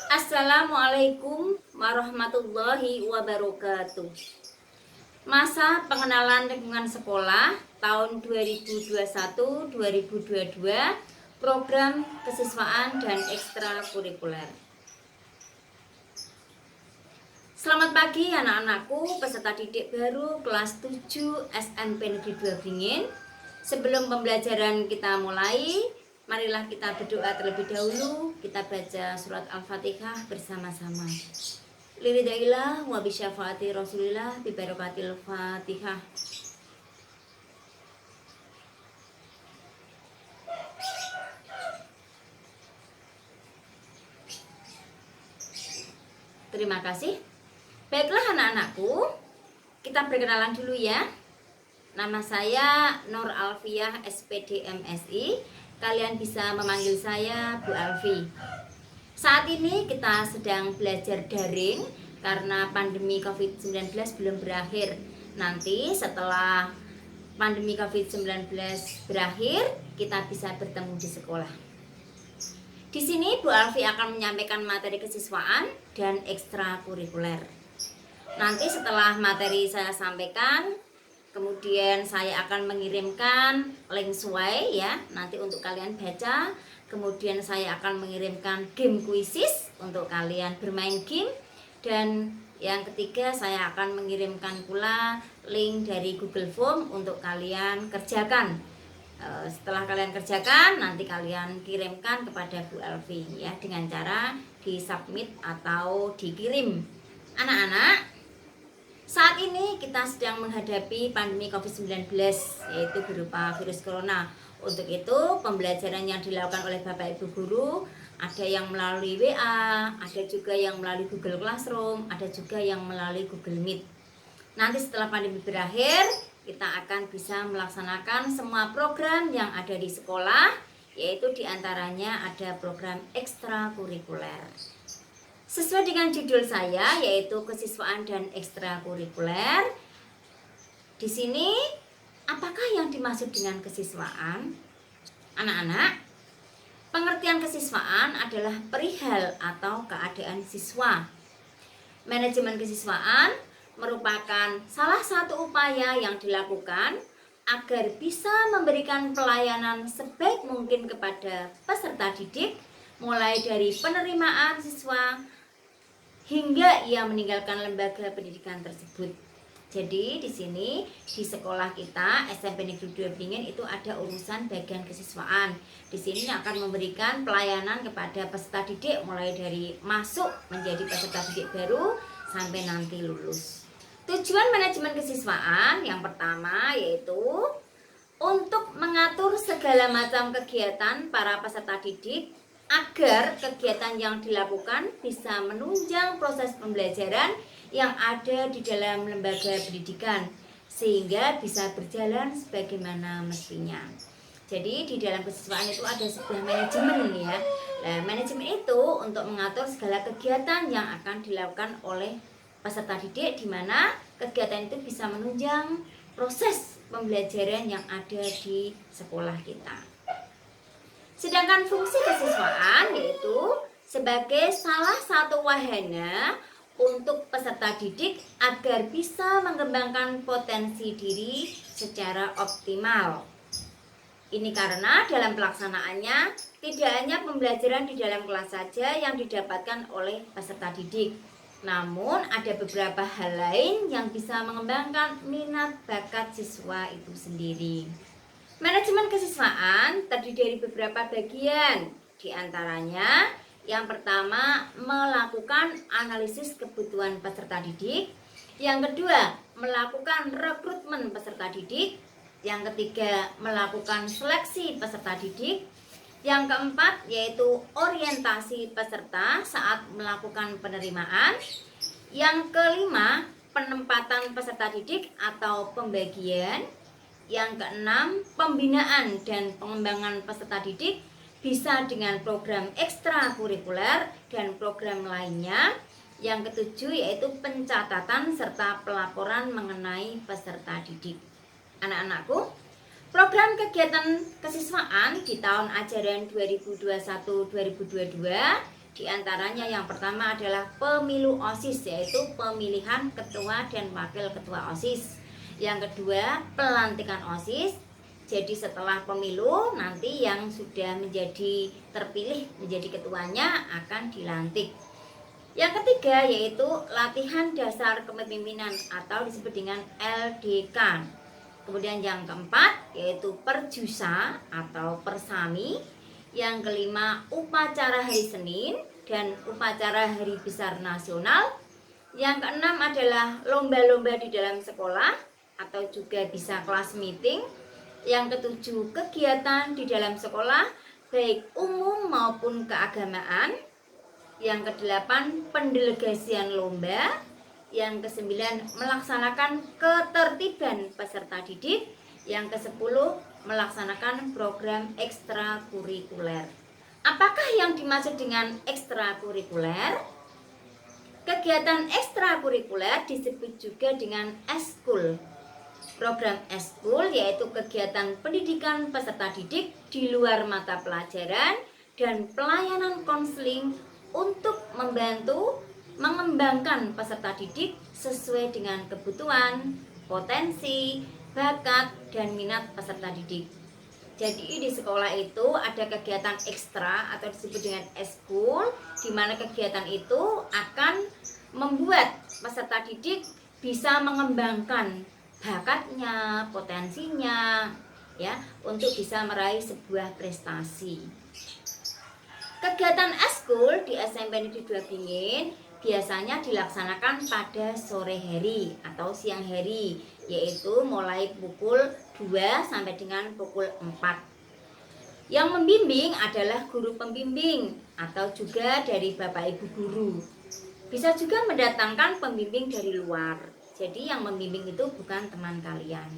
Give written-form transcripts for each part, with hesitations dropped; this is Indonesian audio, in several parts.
Assalamualaikum warahmatullahi wabarakatuh. Masa pengenalan lingkungan sekolah tahun 2021-2022, program kesiswaan dan ekstrakurikuler. Selamat pagi anak-anakku, peserta didik baru kelas 7 SMP Negeri 2 Beringin. Sebelum pembelajaran kita mulai, marilah kita berdoa terlebih dahulu. Kita baca surat Al-Fatihah bersama-sama. Liridailah wa bisyafaati Rasulillah bi barakatil Fatihah. Terima kasih. Baiklah anak-anakku, kita perkenalan dulu ya. Nama saya Nur Alfiah SPD MSI. Kalian bisa memanggil saya Bu Alfi. Saat ini kita sedang belajar daring karena pandemi COVID-19 belum berakhir. Nanti setelah pandemi COVID-19 berakhir, kita bisa bertemu di sekolah. Di sini Bu Alfi akan menyampaikan materi kesiswaan dan ekstrakurikuler. Nanti setelah materi saya sampaikan, kemudian saya akan mengirimkan link sesuai ya, nanti untuk kalian baca. Kemudian saya akan mengirimkan game kuisis untuk kalian bermain game. Dan yang ketiga, saya akan mengirimkan pula link dari Google Form untuk kalian kerjakan. Setelah kalian kerjakan, nanti kalian kirimkan kepada Bu Elvi ya, dengan cara disubmit atau dikirim. Anak-anak, saat ini kita sedang menghadapi pandemi COVID-19, yaitu berupa virus corona. Untuk itu, pembelajaran yang dilakukan oleh Bapak Ibu Guru, ada yang melalui WA, ada juga yang melalui Google Classroom, ada juga yang melalui Google Meet. Nanti setelah pandemi berakhir, kita akan bisa melaksanakan semua program yang ada di sekolah, yaitu diantaranya ada program ekstrakurikuler. Sesuai dengan judul saya, yaitu kesiswaan dan ekstrakurikuler. Di sini, apakah yang dimaksud dengan kesiswaan? Anak-anak, pengertian kesiswaan adalah perihal atau keadaan siswa. Manajemen kesiswaan merupakan salah satu upaya yang dilakukan agar bisa memberikan pelayanan sebaik mungkin kepada peserta didik, mulai dari penerimaan siswa hingga ia meninggalkan lembaga pendidikan tersebut. Jadi di sini di sekolah kita SMP Negeri 2 Beringin itu ada urusan bagian kesiswaan. Di sini akan memberikan pelayanan kepada peserta didik mulai dari masuk menjadi peserta didik baru sampai nanti lulus. Tujuan manajemen kesiswaan yang pertama yaitu untuk mengatur segala macam kegiatan para peserta didik agar kegiatan yang dilakukan bisa menunjang proses pembelajaran yang ada di dalam lembaga pendidikan sehingga bisa berjalan sebagaimana mestinya. Jadi di dalam kesiswaan itu ada sebuah manajemen ya. Nah, manajemen itu untuk mengatur segala kegiatan yang akan dilakukan oleh peserta didik, di mana kegiatan itu bisa menunjang proses pembelajaran yang ada di sekolah kita. Sedangkan fungsi kesiswaan yaitu sebagai salah satu wahana untuk peserta didik agar bisa mengembangkan potensi diri secara optimal. Ini karena dalam pelaksanaannya tidak hanya pembelajaran di dalam kelas saja yang didapatkan oleh peserta didik, namun ada beberapa hal lain yang bisa mengembangkan minat bakat siswa itu sendiri. Manajemen kesiswaan terdiri dari beberapa bagian, diantaranya yang pertama melakukan analisis kebutuhan peserta didik, yang kedua melakukan rekrutmen peserta didik, yang ketiga melakukan seleksi peserta didik, yang keempat yaitu orientasi peserta saat melakukan penerimaan, yang kelima penempatan peserta didik atau pembagian, yang keenam pembinaan dan pengembangan peserta didik bisa dengan program ekstrakurikuler dan program lainnya. Yang ketujuh yaitu pencatatan serta pelaporan mengenai peserta didik. Anak-anakku, program kegiatan kesiswaan di tahun ajaran 2021-2022 Di antaranya yang pertama adalah pemilu OSIS, yaitu pemilihan ketua dan wakil ketua OSIS. Yang kedua, pelantikan OSIS. Jadi setelah pemilu nanti yang sudah menjadi terpilih menjadi ketuanya akan dilantik. Yang ketiga yaitu latihan dasar kepemimpinan atau disebut dengan LDK. Kemudian yang keempat yaitu perjusa atau persami. Yang kelima upacara hari Senin dan upacara hari besar nasional. Yang keenam adalah lomba-lomba di dalam sekolah atau juga bisa kelas meeting. Yang ketujuh kegiatan di dalam sekolah baik umum maupun keagamaan. Yang kedelapan pendelegasian lomba. Yang kesembilan melaksanakan ketertiban peserta didik. Yang kesepuluh melaksanakan program ekstrakurikuler. Apakah yang dimaksud dengan ekstrakurikuler? Kegiatan ekstrakurikuler disebut juga dengan eskul. Program eskul yaitu kegiatan pendidikan peserta didik di luar mata pelajaran dan pelayanan konseling untuk membantu mengembangkan peserta didik sesuai dengan kebutuhan, potensi, bakat, dan minat peserta didik. Jadi di sekolah itu ada kegiatan ekstra atau disebut dengan eskul, di mana kegiatan itu akan membuat peserta didik bisa mengembangkan bakatnya, potensinya, ya, untuk bisa meraih sebuah prestasi. Kegiatan eskul di SMP Negeri 2 Beringin biasanya dilaksanakan pada sore hari atau siang hari, yaitu mulai pukul 2 sampai dengan pukul 4. Yang membimbing adalah guru pembimbing atau juga dari Bapak Ibu guru. Bisa juga mendatangkan pembimbing dari luar. Jadi yang membimbing itu bukan teman kalian.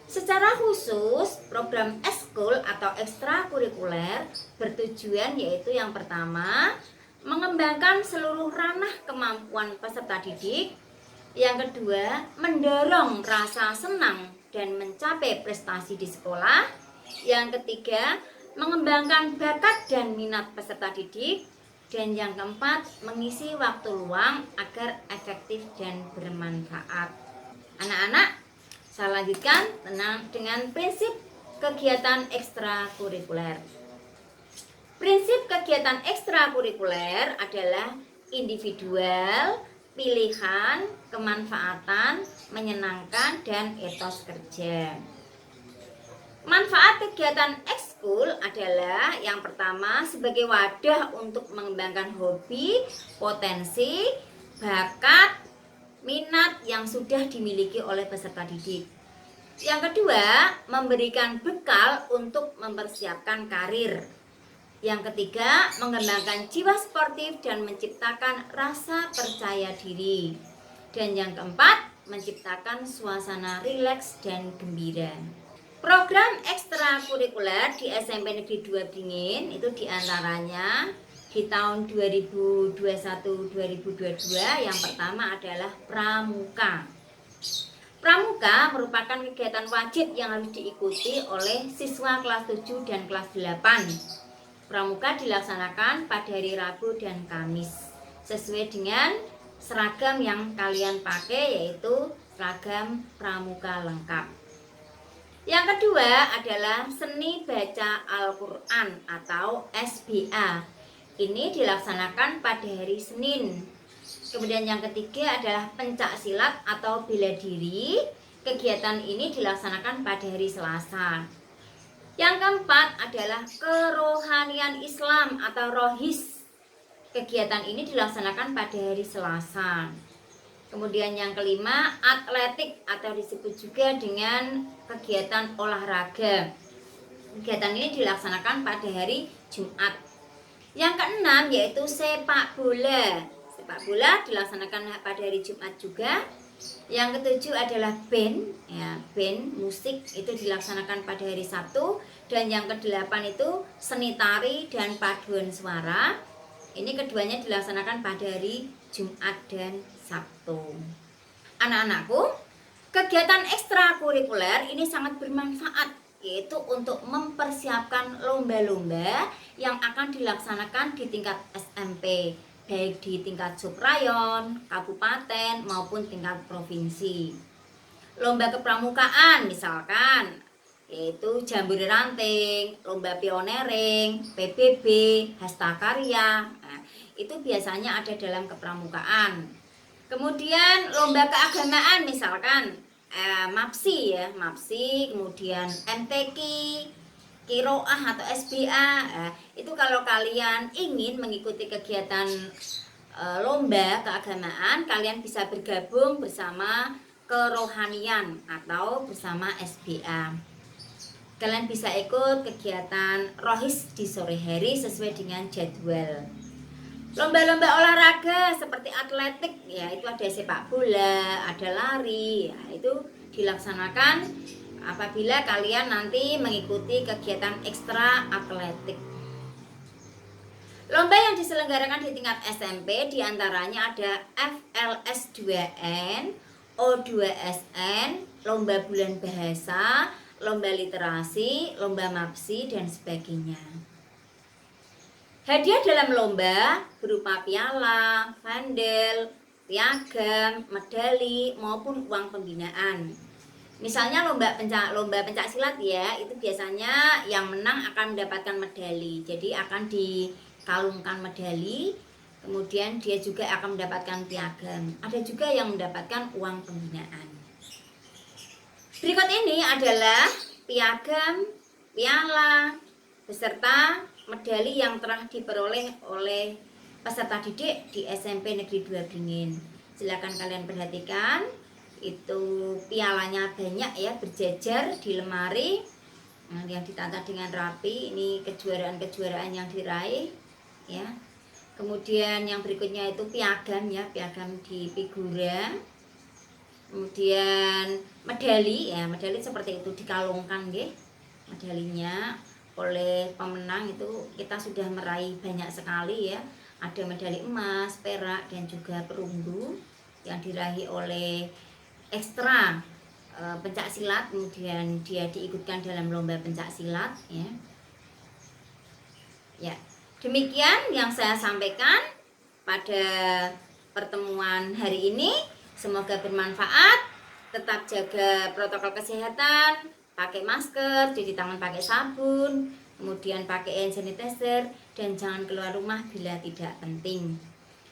Secara khusus, program eskul atau ekstrakurikuler bertujuan yaitu yang pertama, mengembangkan seluruh ranah kemampuan peserta didik. Yang kedua, mendorong rasa senang dan mencapai prestasi di sekolah. Yang ketiga, mengembangkan bakat dan minat peserta didik. Dan yang keempat, mengisi waktu luang agar efektif dan bermanfaat. Anak-anak, saya lanjutkan dengan prinsip kegiatan ekstrakurikuler. Prinsip kegiatan ekstrakurikuler adalah individual, pilihan, kemanfaatan, menyenangkan, dan etos kerja. Manfaat kegiatan ekskul adalah yang pertama sebagai wadah untuk mengembangkan hobi, potensi, bakat, minat yang sudah dimiliki oleh peserta didik. Yang kedua, memberikan bekal untuk mempersiapkan karir. Yang ketiga, mengembangkan jiwa sportif dan menciptakan rasa percaya diri. Dan yang keempat, menciptakan suasana rileks dan gembira. Program ekstrakurikuler di SMP Negeri 2 Beringin itu diantaranya di tahun 2021-2022 yang pertama adalah pramuka. Pramuka merupakan kegiatan wajib yang harus diikuti oleh siswa kelas 7 dan kelas 8. Pramuka dilaksanakan pada hari Rabu dan Kamis sesuai dengan seragam yang kalian pakai, yaitu seragam pramuka lengkap. Yang kedua adalah seni baca Al-Quran atau SBA. Ini dilaksanakan pada hari Senin. Kemudian yang ketiga adalah pencak silat atau bela diri. Kegiatan ini dilaksanakan pada hari Selasa. Yang keempat adalah kerohanian Islam atau rohis. Kegiatan ini dilaksanakan pada hari Selasa. Kemudian yang kelima, atletik atau disebut juga dengan kegiatan olahraga. Kegiatan ini dilaksanakan pada hari Jumat. Yang keenam yaitu sepak bola. Sepak bola dilaksanakan pada hari Jumat juga. Yang ketujuh adalah band, ya, band musik itu dilaksanakan pada hari Sabtu. Dan yang kedelapan itu seni tari dan paduan suara. Ini keduanya dilaksanakan pada hari Jumat dan Sabtu. Anak-anakku, kegiatan ekstrakurikuler ini sangat bermanfaat yaitu untuk mempersiapkan lomba-lomba yang akan dilaksanakan di tingkat SMP, baik di tingkat subrayon, kabupaten maupun tingkat provinsi. Lomba kepramukaan misalkan yaitu jambore ranting, lomba pionering, PBB, hasta karya. Nah, itu biasanya ada dalam kepramukaan. Kemudian lomba keagamaan misalkan MAPSI ya, MAPSI, kemudian MTQ, Kiroah atau SBA. Itu kalau kalian ingin mengikuti kegiatan lomba keagamaan, kalian bisa bergabung bersama kerohanian atau bersama SBA. Kalian bisa ikut kegiatan rohis di sore hari sesuai dengan jadwal. Lomba-lomba olahraga seperti atletik ya, itu ada sepak bola, ada lari ya, itu dilaksanakan apabila kalian nanti mengikuti kegiatan ekstra atletik. Lomba yang diselenggarakan di tingkat SMP diantaranya ada FLS 2N, O2SN, lomba bulan bahasa, lomba literasi, lomba MAPSI dan sebagainya. Hadiah dalam lomba berupa piala, vandel, piagam, medali maupun uang pembinaan. Misalnya lomba pencak silat ya, itu biasanya yang menang akan mendapatkan medali. Jadi akan dikalungkan medali, kemudian dia juga akan mendapatkan piagam. Ada juga yang mendapatkan uang pembinaan. Berikut ini adalah piagam, piala, beserta medali yang telah diperoleh oleh peserta didik di SMP Negeri 2 Beringin. Silakan kalian perhatikan, itu pialanya banyak ya, berjejer di lemari yang ditata dengan rapi. Ini kejuaraan-kejuaraan yang diraih ya. Kemudian yang berikutnya itu piagam ya, piagam di figura. Kemudian medali ya, medali seperti itu dikalungkan nggih. Medalinya oleh pemenang itu kita sudah meraih banyak sekali ya. Ada medali emas, perak dan juga perunggu yang diraih oleh ekstra pencak silat, kemudian dia diikutkan dalam lomba pencak silat ya. Ya, demikian yang saya sampaikan pada pertemuan hari ini. Semoga bermanfaat. Tetap jaga protokol kesehatan, pakai masker, cuci tangan pakai sabun, kemudian pakai hand sanitizer, dan jangan keluar rumah bila tidak penting.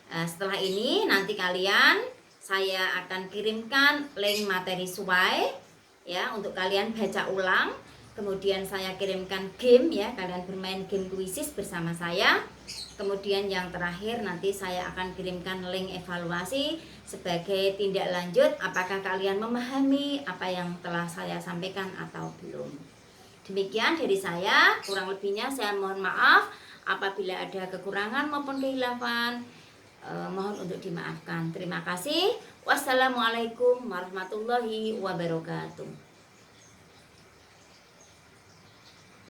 Setelah ini nanti saya akan kirimkan link materi suai ya untuk kalian baca ulang. Kemudian saya kirimkan game ya, kalian bermain game kuisis bersama saya. Kemudian yang terakhir nanti saya akan kirimkan link evaluasi sebagai tindak lanjut apakah kalian memahami apa yang telah saya sampaikan atau belum. Demikian dari saya, kurang lebihnya saya mohon maaf apabila ada kekurangan maupun kehilafan, mohon untuk dimaafkan. Terima kasih. Wassalamualaikum warahmatullahi wabarakatuh.